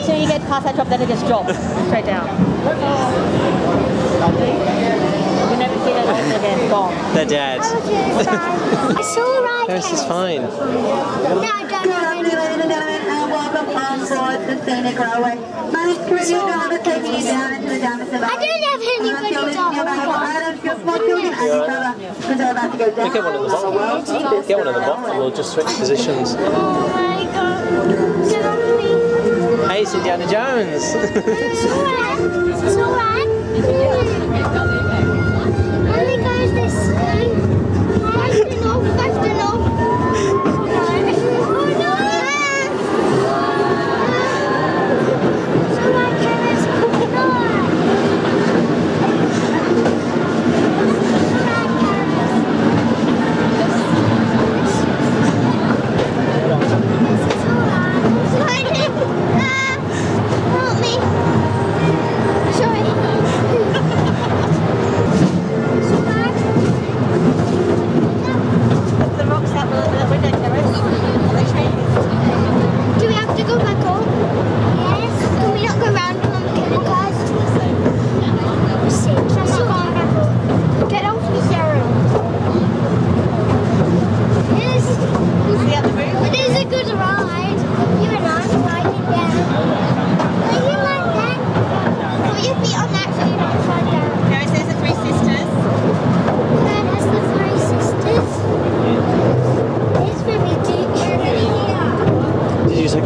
till you get past that drop, then it just drops straight down. You never see that option again. Gone. They're dead. It's alright. This is fine. No, I don't know. Welcome on board the Scenic Railway. My name's Cerys, I'm going to take you down into the Jamison Valley. I don't have anybody to hold on. Get one of the bottom. Get one of the bottom. We'll just switch positions. Oh my god. Get on me. Hey, it's Indiana Jones. It's alright. It's alright. Only goes this way. Fast enough, fast enough.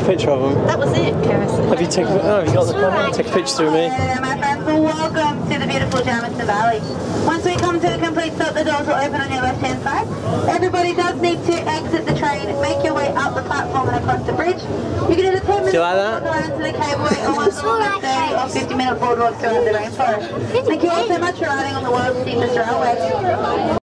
Picture of them. That was it, Cerys. Have you taken? Oh, you got the camera. Take a picture through me. My friends, welcome to the beautiful Jamison Valley. Once we come to a complete stop, the doors will open on your left-hand side. Everybody does need to exit the train, make your way up the platform and across the bridge. You can either 10 minutes Do you like that? walk around to the cableway or once a 30 or 50-minute boardwalk throughout the rainforest. Thank you all so much for riding on the world's steepest railway.